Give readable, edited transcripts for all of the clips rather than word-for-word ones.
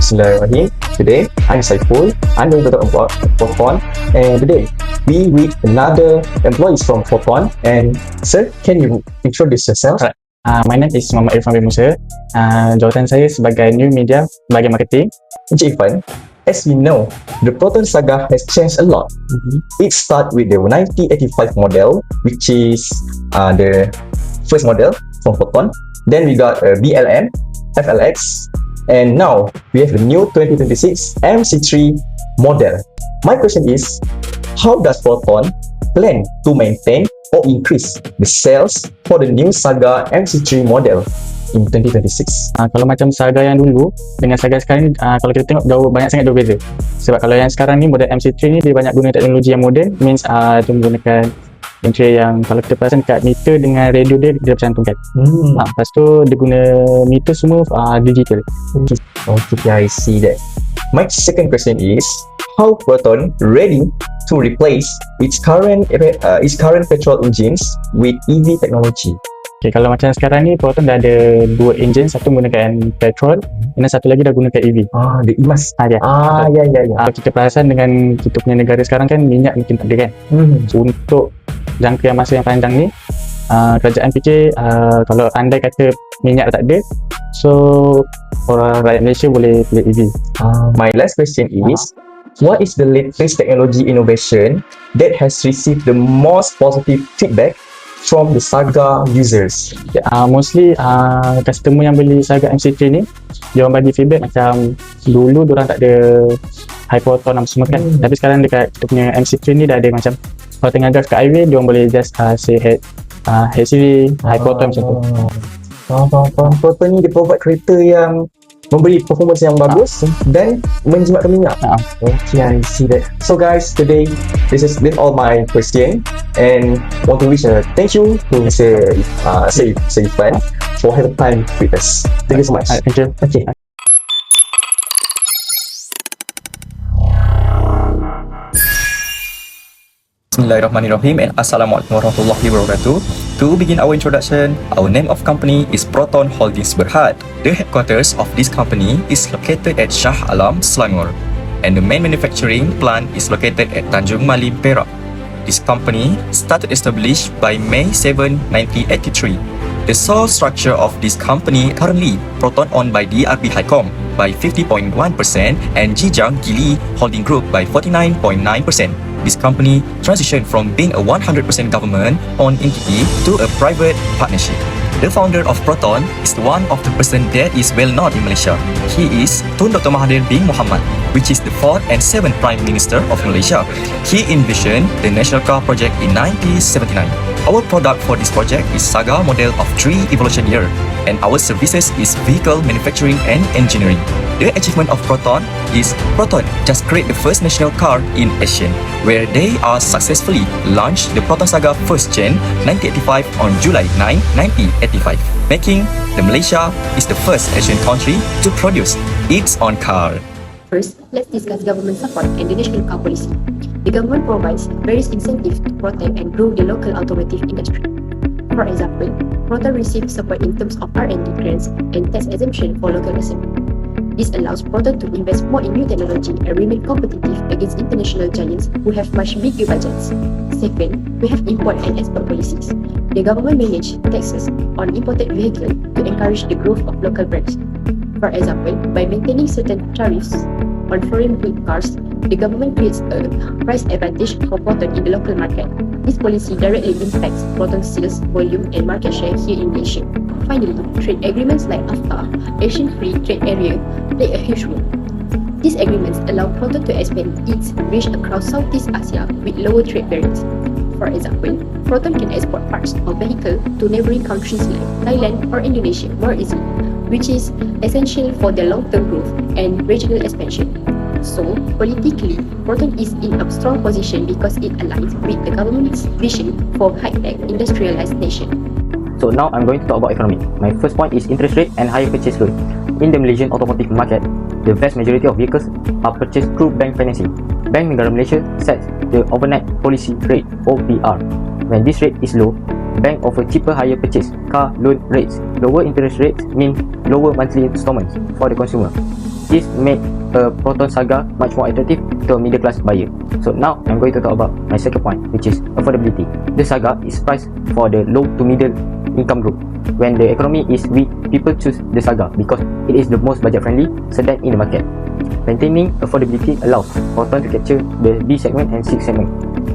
Bismillahirrahmanirrahim. Today, I'm Saiful. I'm going to talk about PROTON. And today, we with another employees from PROTON. And sir, can you introduce yourself? Alright. My name is Muhammad Irfan bin Musa. Jawatan saya sebagai new media bahagian marketing. Encik Irfan, as we know, the PROTON saga has changed a lot. It started with the 1985 model, which is the first model from PROTON. Then we got BLM, FLX, and now we have the new 2026 MC3 model. My question is, how does PROTON plan to maintain or increase the sales for the new saga MC3 model in 2026? Kalau macam saga yang dulu dengan saga sekarang ni, kalau kita tengok banyak sangat jauh beza. Sebab kalau yang sekarang ni model MC3 ni dia banyak guna teknologi yang moden, means dia menggunakan entry yang kalau kita perasan dekat meter dengan radio dia bercantumkan. Lepas tu dia guna meter semua digital. Okay, I see that. My second question is, how PROTON ready to replace its current petrol engines with EV technology? Okay, kalau macam sekarang ni PROTON dah ada dua engine, satu menggunakan petrol dan satu lagi dah gunakan EV. The emas. Ya. Kalau kita perasan dengan kita punya negara sekarang kan minyak mungkin tak ada kan. So, untuk jangka yang masa yang panjang ni, kerajaan fikir kalau andai kata minyak tak ada, so orang rakyat Malaysia boleh pilih EV. My last question is, what is the latest technology innovation that has received the most positive feedback from the saga users? Mostly customer yang beli saga MC3 ni, dia orang bagi feedback macam dulu diorang tak ada high proton apa semua kan. Tapi sekarang dekat kita punya MC3 ni dah ada macam kalau tengah drive kat highway, dia orang boleh just say HCV, high proton macam tu. PROTON ni dia provide kereta yang memberi performance yang bagus dan menjimatkan minyak. Okay, I see that. So guys, today this has been all my question, and want to wish a thank you to Mr. Irfan for having time with us. Thank you so much. Thank you. Okay. Bismillahirrahmanirrahim and Assalamualaikum warahmatullahi wabarakatuh. To begin our introduction, our name of company is PROTON Holdings Berhad. The headquarters of this company is located at Shah Alam, Selangor, and the main manufacturing plant is located at Tanjung Malim, Perak. This company started established by May 7, 1983. The sole structure of this company currently PROTON owned by DRB Highcom by 50.1% and Jijang Gili Holding Group by 49.9%. This company transitioned from being a 100% government-owned entity to a private partnership. The founder of PROTON is one of the person that is well known in Malaysia. He is Tun Dr. Mahathir bin Mohamad, which is the 4th and 7th Prime Minister of Malaysia. He envisioned the National Car Project in 1979. Our product for this project is Saga model of 3 evolution year, and our services is vehicle manufacturing and engineering. The achievement of PROTON is PROTON just create the first national car in Asia, where they are successfully launched the PROTON Saga first gen 1985 on July 9, 1985, making the Malaysia is the first Asian country to produce its own car. First, let's discuss government support and the national car policy. The government provides various incentives to protect and grow the local automotive industry. For example, PROTON receives support in terms of R&D grants and tax exemption for local assembly. This allows PROTON to invest more in new technology and remain competitive against international giants who have much bigger budgets. Second, we have import and export policies. The government manages taxes on imported vehicles to encourage the growth of local brands. For example, by maintaining certain tariffs on foreign built cars, the government creates a price advantage for PROTON in the local market. This policy directly impacts PROTON's sales volume and market share here in Asia. Finally, trade agreements like AFTA, Asian Free Trade Area, play a huge role. These agreements allow PROTON to expand its reach across Southeast Asia with lower trade barriers. For example, PROTON can export parts of vehicles to neighboring countries like Thailand or Indonesia more easily, which is essential for their long-term growth and regional expansion. So, politically, PROTON is in a strong position because it aligns with the government's vision for high-tech industrialized nation. So now I'm going to talk about economy. My first point is interest rate and higher purchase loan. In the Malaysian automotive market, the vast majority of vehicles are purchased through bank financing. Bank Negara Malaysia sets the overnight policy rate OPR. When this rate is low, bank offer cheaper higher purchase car loan rates. Lower interest rates mean lower monthly installments for the consumer. This made a Proton Saga much more attractive to a middle class buyer. So now I'm going to talk about my second point, which is affordability. The Saga is priced for the low to middle income group. When the economy is weak, people choose the Saga because it is the most budget friendly sedan in the market. Maintaining affordability allows Proton to capture the B segment and C segment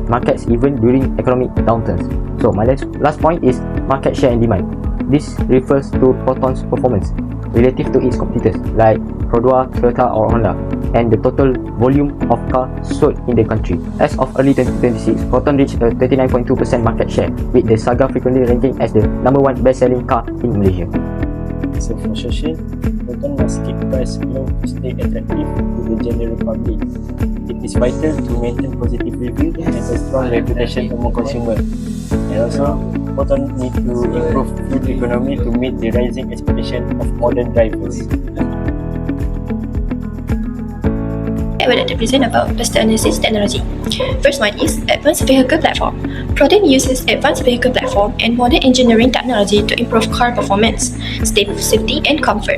markets even during economic downturns. So my last point is market share and demand. This refers to Proton's performance relative to its competitors like Produa, Toyota or Honda, and the total volume of cars sold in the country. As of early 2026, Proton reached a 39.2% market share, with the Saga frequently ranking as the #1 best-selling car in Malaysia. So for social, Proton must keep price low to stay attractive to the general public. It is vital to maintain positive review and a strong reputation among consumers. And also, Proton need to improve fuel economy to meet the rising expectation of modern drivers. I will present about cluster analysis technology. First one is advanced vehicle platform. Proton uses advanced vehicle platform and modern engineering technology to improve car performance, safety, and comfort.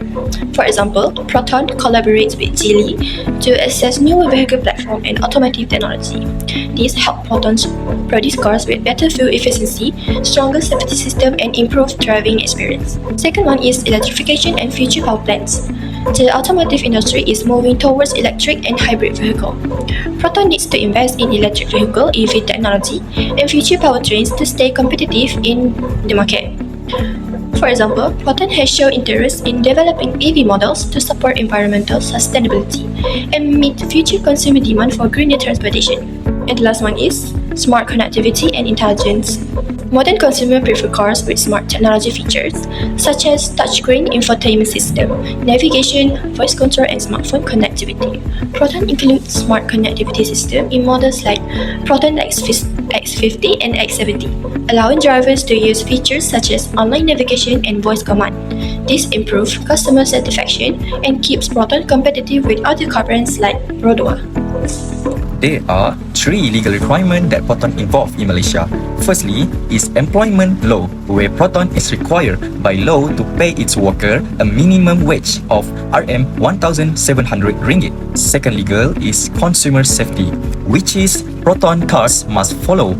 For example, Proton collaborates with Geely to access new vehicle platform and automotive technology. These help Proton produce cars with better fuel efficiency, stronger safety system, and improved driving experience. Second one is electrification and future power plants. The automotive industry is moving towards electric and hybrid vehicle. Proton needs to invest in electric vehicle EV technology and future powertrains to stay competitive in the market. For example, Proton has shown interest in developing EV models to support environmental sustainability and meet future consumer demand for greener transportation. And the last one is smart connectivity and intelligence. Modern consumers prefer cars with smart technology features such as touchscreen infotainment system, navigation, voice control, and smartphone connectivity. Proton includes smart connectivity system in models like Proton X50 and X70, allowing drivers to use features such as online navigation and voice command. This improves customer satisfaction and keeps Proton competitive with other car brands like Produa. There are 3 legal requirements that Proton involve in Malaysia. Firstly is employment law, where Proton is required by law to pay its worker a minimum wage of RM1,700 ringgit. Second legal is consumer safety, which is Proton cars must follow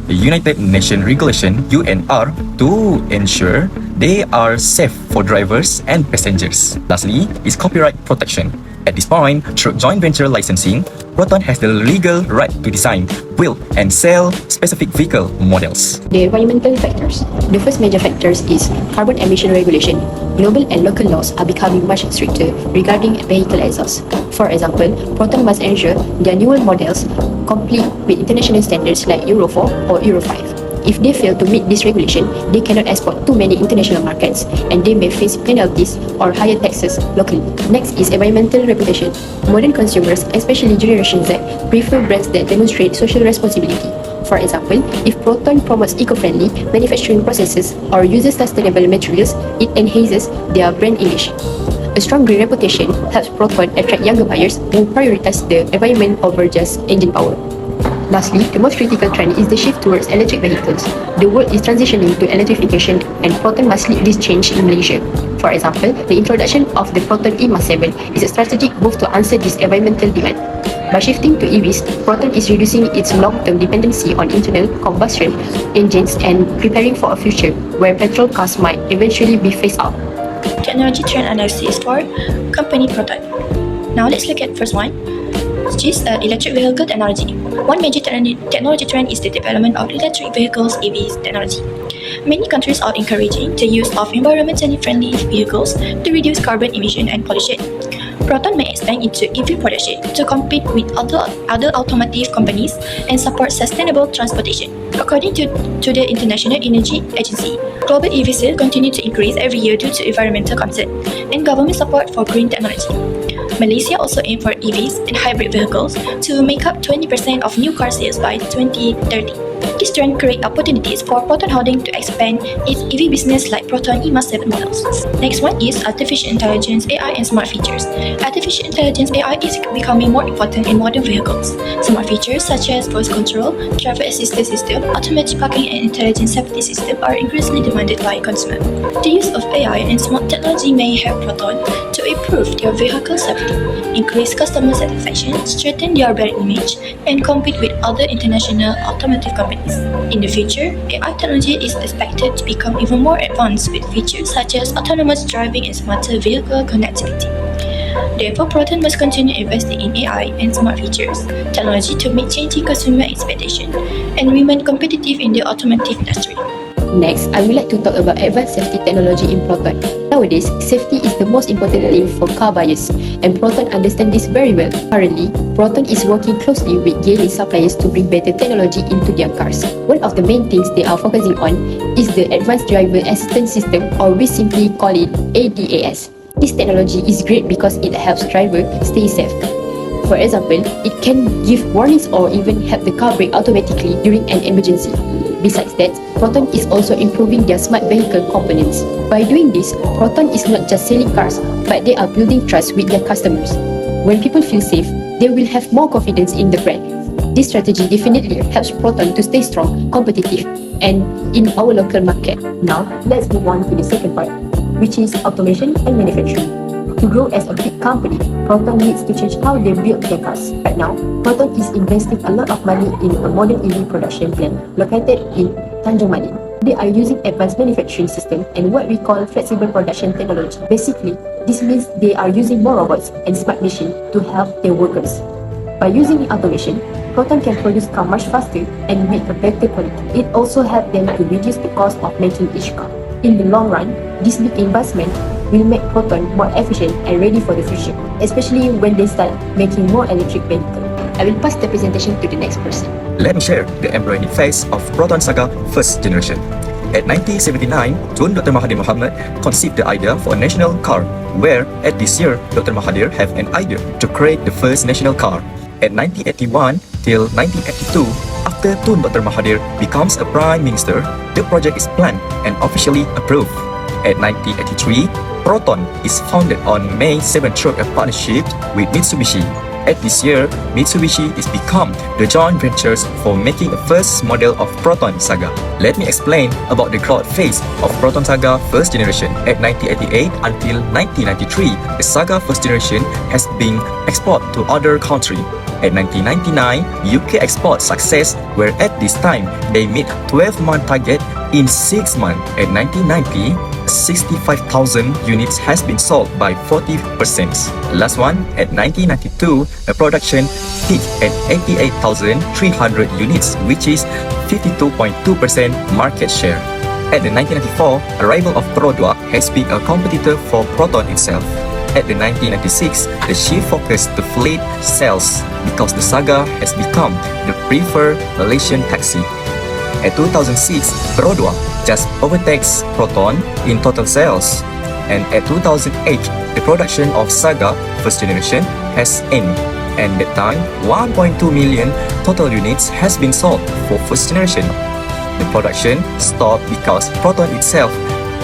the United Nations regulation UNR to ensure they are safe for drivers and passengers. Lastly is copyright protection. At this point, through joint venture licensing, Proton has the legal right to design, build, and sell specific vehicle models. The environmental factors. The first major factors is carbon emission regulation. Global and local laws are becoming much stricter regarding vehicle exhaust. For example, Proton must ensure their newer models comply with international standards like Euro 4 or Euro 5. If they fail to meet this regulation, they cannot export to many international markets and they may face penalties or higher taxes locally. Next is environmental reputation. Modern consumers, especially Generation Z, prefer brands that demonstrate social responsibility. For example, if Proton promotes eco-friendly manufacturing processes or uses sustainable materials, it enhances their brand image. A strong green reputation helps Proton attract younger buyers who prioritize the environment over just engine power. Lastly, the most critical trend is the shift towards electric vehicles. The world is transitioning to electrification and Proton must lead this change in Malaysia. For example, the introduction of the Proton E-Mas7 is a strategic move to answer this environmental demand. By shifting to EVs, Proton is reducing its long-term dependency on internal combustion engines and preparing for a future where petrol cars might eventually be phased out. Technology trend analysis for company Proton. Now let's look at first one, which is electric vehicle technology. One major technology trend is the development of electric vehicles (EVs) technology. Many countries are encouraging the use of environmentally friendly vehicles to reduce carbon emission and pollution. Proton may expand into EV production to compete with other automotive companies and support sustainable transportation. According to the International Energy Agency, global EV sales continue to increase every year due to environmental concern and government support for green technology. Malaysia also aims for EVs and hybrid vehicles to make up 20% of new car sales by 2030. This trend creates opportunities for Proton Holding to expand its EV business like Proton EMA7 models. Next one is artificial intelligence, AI and smart features. Artificial intelligence AI is becoming more important in modern vehicles. Smart features such as voice control, driver assistance system, automatic parking and intelligent safety system are increasingly demanded by consumers. The use of AI and smart technology may help Proton to improve their vehicle safety, increase customer satisfaction, strengthen their brand image, and compete with other international automotive companies. In the future, AI technology is expected to become even more advanced with features such as autonomous driving and smarter vehicle connectivity. Therefore, Proton must continue investing in AI and smart features, technology to meet changing consumer expectations, and remain competitive in the automotive industry. Next, I would like to talk about advanced safety technology in Proton. Nowadays, safety is the most important thing for car buyers, and Proton understands this very well. Currently, Proton is working closely with Geely suppliers to bring better technology into their cars. One of the main things they are focusing on is the Advanced Driver Assistance System, or we simply call it ADAS. This technology is great because it helps drivers stay safe. For example, it can give warnings or even help the car brake automatically during an emergency. Besides that, Proton is also improving their smart vehicle components. By doing this, Proton is not just selling cars, but they are building trust with their customers. When people feel safe, they will have more confidence in the brand. This strategy definitely helps Proton to stay strong, competitive, and in our local market. Now, let's move on to the second part, which is automation and manufacturing. To grow as a big company, Proton needs to change how they build their cars. Right now, Proton is investing a lot of money in a modern EV production plant located in Tanjung Madin. They are using advanced manufacturing system and what we call flexible production technology. Basically, this means they are using more robots and smart machines to help their workers. By using automation, Proton can produce cars much faster and with a better quality. It also helps them to reduce the cost of making each car. In the long run, this big investment will make Proton more efficient and ready for the future, especially when they start making more electric vehicles. I will pass the presentation to the next person. Let me share the embryonic phase of Proton Saga first generation. At 1979, Tun Dr. Mahathir Mohamad conceived the idea for a national car, where at this year, Dr. Mahathir have an idea to create the first national car. At 1981 till 1982, after Tun Dr. Mahathir becomes a Prime Minister, the project is planned and officially approved. At 1983, Proton is founded on May 7 through a partnership with Mitsubishi. At this year, Mitsubishi is become the joint ventures for making the first model of Proton Saga. Let me explain about the growth phase of Proton Saga first generation. At 1988 until 1993, the Saga first generation has been exported to other countries. At 1999, UK export success, where at this time they meet 12-month target in 6 months. At 1990, 65,000 units has been sold by 40%. Last one, at 1992, the production peaked at 88,300 units, which is 52.2% market share. At the 1994, arrival of PROTON has been a competitor for Proton itself. At the 1996, the shift focused to fleet sales because the Saga has become the preferred Malaysian taxi. At 2006, PROTON just overtakes Proton in total sales. And at 2008, the production of Saga first generation has ended. And at that time, 1.2 million total units has been sold for first generation. The production stopped because Proton itself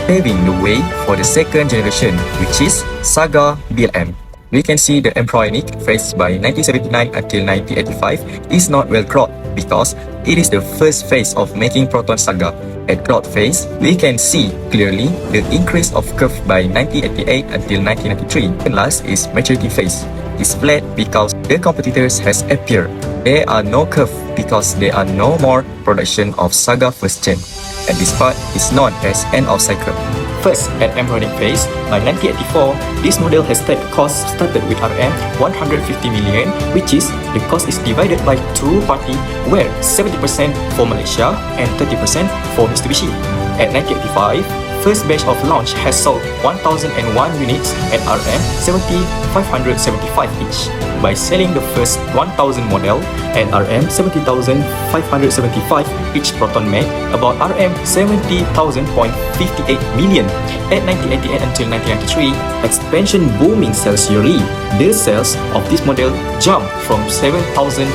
paving the way for the second generation, which is Saga BLM. We can see the embryonic phase by 1979 until 1985 is not well growth because it is the first phase of making Proton Saga. At growth phase, we can see clearly the increase of curve by 1988 until 1993. And last is maturity phase. It's flat because the competitors has appeared. There are no curve because there are no more production of Saga first gen. And this part is known as end of cycle. First, at embryonic phase, by 1984, this model has type cost started with RM 150 million, which is the cost is divided by two parties, where 70% for Malaysia and 30% for Mitsubishi. At 1985, first batch of launch has sold 1,001 units at RM 70,575 each. By selling the first 1,000 model at RM 70,575 each Proton made about RM 70,000.58 million. At 1988 until 1993, expansion booming sales yearly. The sales of this model jumped from 7,500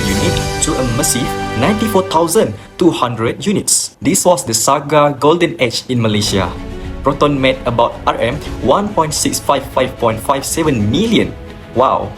units to a massive 94,200 units. This was the Saga golden age in Malaysia. Proton made about RM 1.655.57 million. Wow.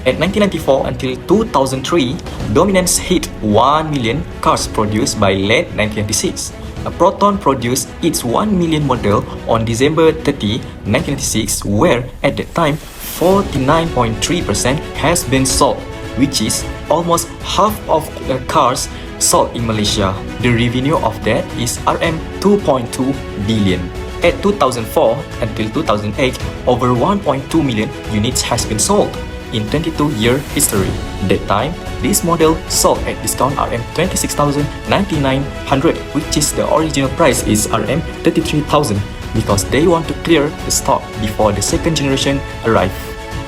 At 1994 until 2003, dominance hit 1 million cars produced by late 1996. Proton produced its 1 million model on December 30, 1996, where at that time 49.3% has been sold, which is almost half of the cars sold in Malaysia. The revenue of that is RM 2.2 billion. At 2004 until 2008, over 1.2 million units has been sold in 22-year history. That time, this model sold at discount RM 26,900, which is the original price is RM 33,000, because they want to clear the stock before the second generation arrive.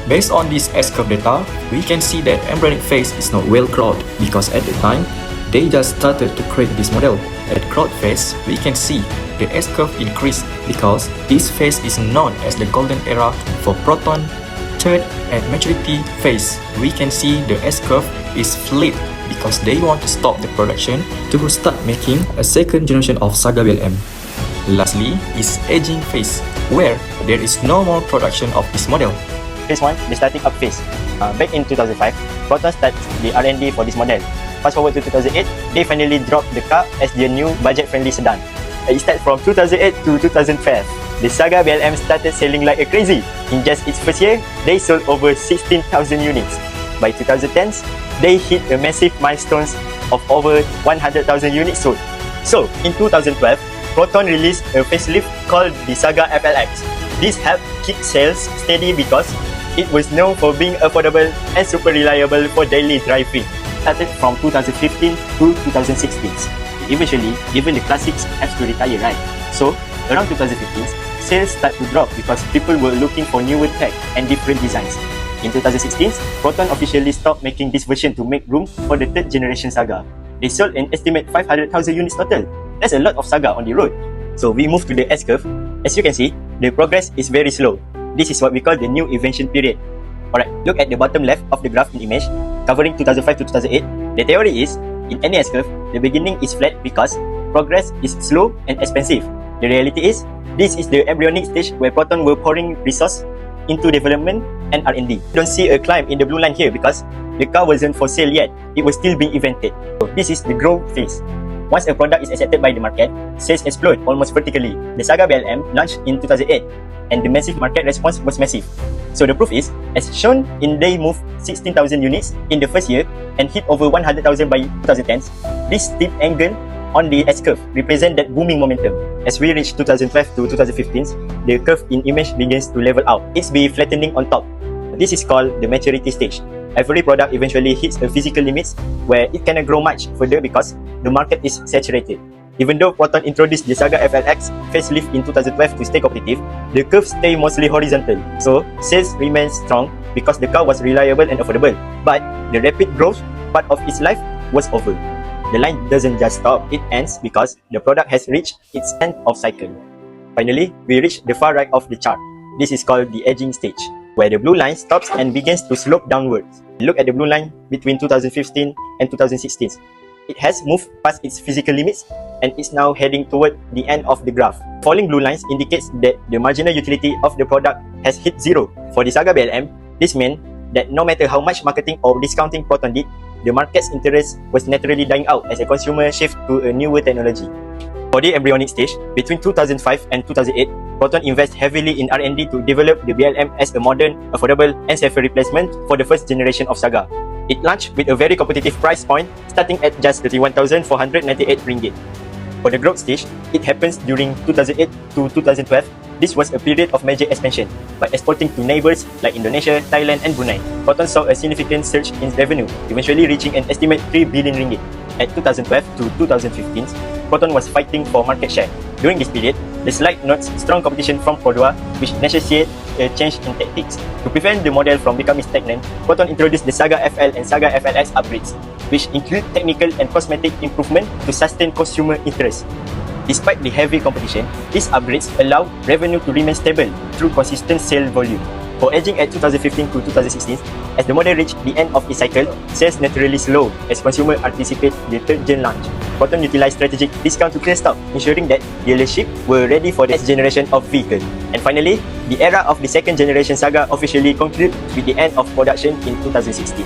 Based on this S-curve data, we can see that embryonic phase is not well crawled, because at the time, they just started to create this model. At crawled phase, we can see the S-curve increased because this phase is known as the golden era for Proton. Third, at maturity phase, we can see the S-curve is flat because they want to stop the production to start making a second generation of Saga BLM. Lastly is aging phase, where there is no more production of this model. Phase 1, the starting up phase. Back in 2005, Proton started the R&D for this model. Fast forward to 2008, they finally dropped the car as their new budget-friendly sedan. It started from 2008 to 2012. The Saga BLM started selling like a crazy. In just its first year, they sold over 16,000 units. By 2010s, they hit a massive milestone of over 100,000 units sold. So, in 2012, Proton released a facelift called the Saga FLX. This helped keep sales steady because it was known for being affordable and super reliable for daily driving. Started from 2015 to 2016. Eventually, even the classics have to retire, right? So, around 2015, sales start to drop because people were looking for newer tech and different designs. In 2016, Proton officially stopped making this version to make room for the third generation Saga. They sold an estimate 500,000 units total. That's a lot of Saga on the road. So we move to the S-curve. As you can see, the progress is very slow. This is what we call the new invention period. Alright, look at the bottom left of the graph in image, covering 2005 to 2008. The theory is, in any S-curve, the beginning is flat because progress is slow and expensive. The reality is, this is the embryonic stage where Proton were pouring resource into development and R&D. You don't see a climb in the blue line here because the car wasn't for sale yet. It was still being invented. So this is the growth phase. Once a product is accepted by the market, sales explode almost vertically. The Saga BLM launched in 2008 and the massive market response was massive. So the proof is, as shown in they moved 16,000 units in the first year and hit over 100,000 by 2010s. This steep angle on the S-curve represent that booming momentum. As we reach 2012 to 2015, the curve in image begins to level out. It's be flattening on top. This is called the maturity stage. Every product eventually hits a physical limits where it cannot grow much further because the market is saturated. Even though Proton introduced the Saga FLX facelift in 2012 to stay competitive, the curve stay mostly horizontal. So, sales remains strong because the car was reliable and affordable. But the rapid growth part of its life was over. The line doesn't just stop, it ends because the product has reached its end of cycle. Finally, we reach the far right of the chart. This is called the aging stage, where the blue line stops and begins to slope downwards. Look at the blue line between 2015 and 2016. It has moved past its physical limits and is now heading toward the end of the graph. Falling blue lines indicates that the marginal utility of the product has hit zero. For the Saga BLM, this meant that no matter how much marketing or discounting Proton did, the market's interest was naturally dying out as a consumer shift to a newer technology. For the embryonic stage, between 2005 and 2008, Proton invested heavily in R&D to develop the BLM as a modern, affordable, and safer replacement for the first generation of Saga. It launched with a very competitive price point, starting at just 31,498 ringgit. For the growth stage, it happens during 2008 to 2012. This was a period of major expansion. By exporting to neighbors like Indonesia, Thailand, and Brunei, Proton saw a significant surge in revenue, eventually reaching an estimate 3 billion ringgit. At 2012 to 2015, Proton was fighting for market share. During this period, the slide notes strong competition from Cordua, which necessitated a change in tactics. To prevent the model from becoming stagnant, Proton introduced the Saga FL and Saga FLX upgrades, which include technical and cosmetic improvement to sustain consumer interest. Despite the heavy competition, these upgrades allow revenue to remain stable through consistent sale volume. For aging at 2015 to 2016, as the model reached the end of its cycle, sales naturally slowed as consumers anticipate the third gen launch. Proton utilized strategic discount to clear stock, ensuring that dealerships were ready for the next generation of vehicle. And finally, the era of the second generation saga officially concluded with the end of production in 2016.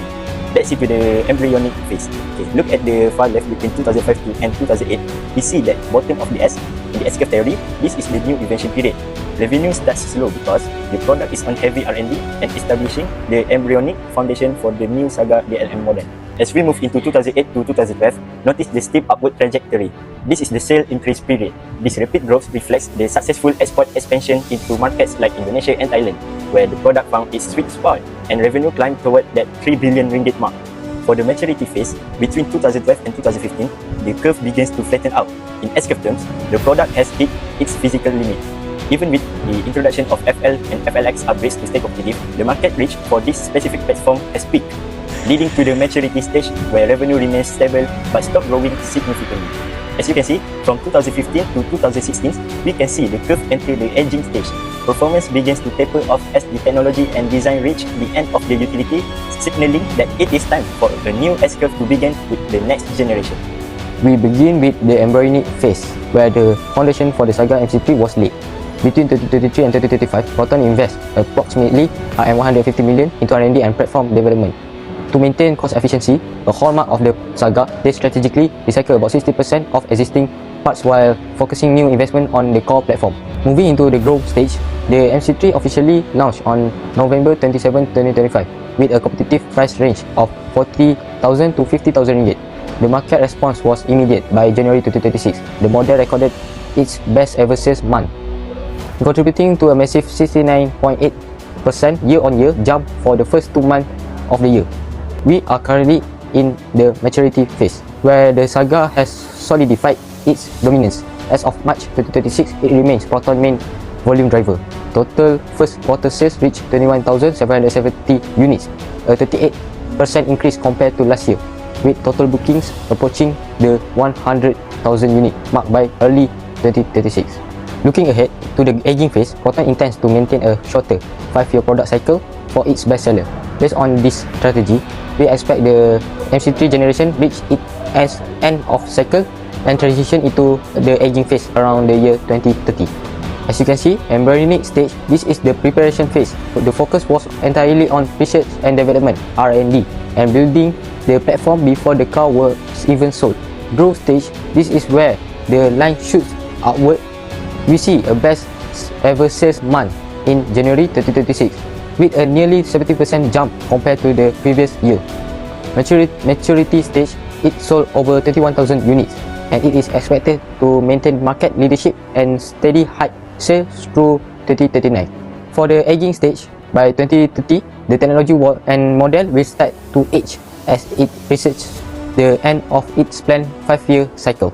That's it with the embryonic phase. Okay, look at the far left between 2005 and 2008. We see that bottom of the S, in the S-curve theory, this is the new invention period. Revenue starts slow because the product is on heavy R&D and establishing the embryonic foundation for the new saga DLM model. As we move into 2008 to 2012, notice the steep upward trajectory. This is the sale increase period. This rapid growth reflects the successful export expansion into markets like Indonesia and Thailand, where the product found its sweet spot and revenue climbed toward that 3 billion ringgit mark. For the maturity phase, between 2012 and 2015, the curve begins to flatten out. In S-curve terms, the product has hit its physical limit. Even with the introduction of FL and FLX upgrades to stay competitive, the market reach for this specific platform has peaked, leading to the maturity stage where revenue remains stable but stopped growing significantly. As you can see, from 2015 to 2016, we can see the curve enter the aging stage. Performance begins to taper off as the technology and design reach the end of the utility, signaling that it is time for a new S-curve to begin with the next generation. We begin with the embryonic phase, where the foundation for the saga MGT was laid. Between 2023 and 2025, Proton invests approximately $150 million into R&D and platform development. To maintain cost efficiency, a hallmark of the saga, they strategically recycle about 60% of existing parts while focusing new investment on the core platform. Moving into the growth stage, the MC3 officially launched on November 27, 2025 with a competitive price range of 40,000 to 50,000 ringgit. The market response was immediate. By January 2026, the model recorded its best ever sales month, contributing to a massive 69.8% year-on-year jump for the first 2 months of the year. We are currently in the maturity phase, where the saga has solidified its dominance. As of March 2026, it remains Proton's main volume driver. Total first quarter sales reached 21,770 units, a 38% increase compared to last year, with total bookings approaching the 100,000 unit mark by early 2036. Looking ahead to the aging phase, Proton intends to maintain a shorter 5-year product cycle for its bestseller. Based on this strategy, we expect the MC3 generation reach its end of cycle and transition into the aging phase around the year 2030. As you can see, embryonic stage, this is the preparation phase. The focus was entirely on research and development, R&D, and building the platform before the car was even sold. Growth stage, this is where the line shoots upward. We see a best ever sales month in January 2026 with a nearly 70% jump compared to the previous year. Maturity stage, it sold over 21,000 units and it is expected to maintain market leadership and steady high sales through 2039. For the aging stage, by 2030, the technology and model will start to age as it reaches the end of its planned 5-year cycle.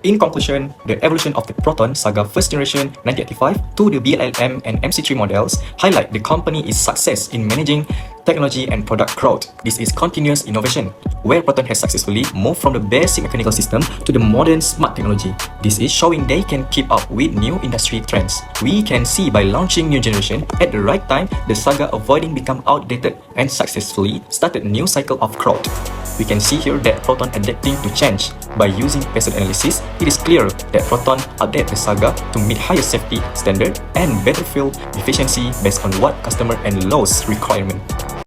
In conclusion, the evolution of the Proton Saga first generation 1985 to the BLM and MC3 models highlight the company's success in managing technology and product growth. This is continuous innovation, where Proton has successfully moved from the basic mechanical system to the modern smart technology. This is showing they can keep up with new industry trends. We can see by launching new generation at the right time, the Saga avoiding become outdated and successfully started new cycle of growth. We can see here that Proton adapting to change. By using pattern analysis, it is clear that Proton update the Saga to meet higher safety standard and better fuel efficiency based on what customer and laws requirement.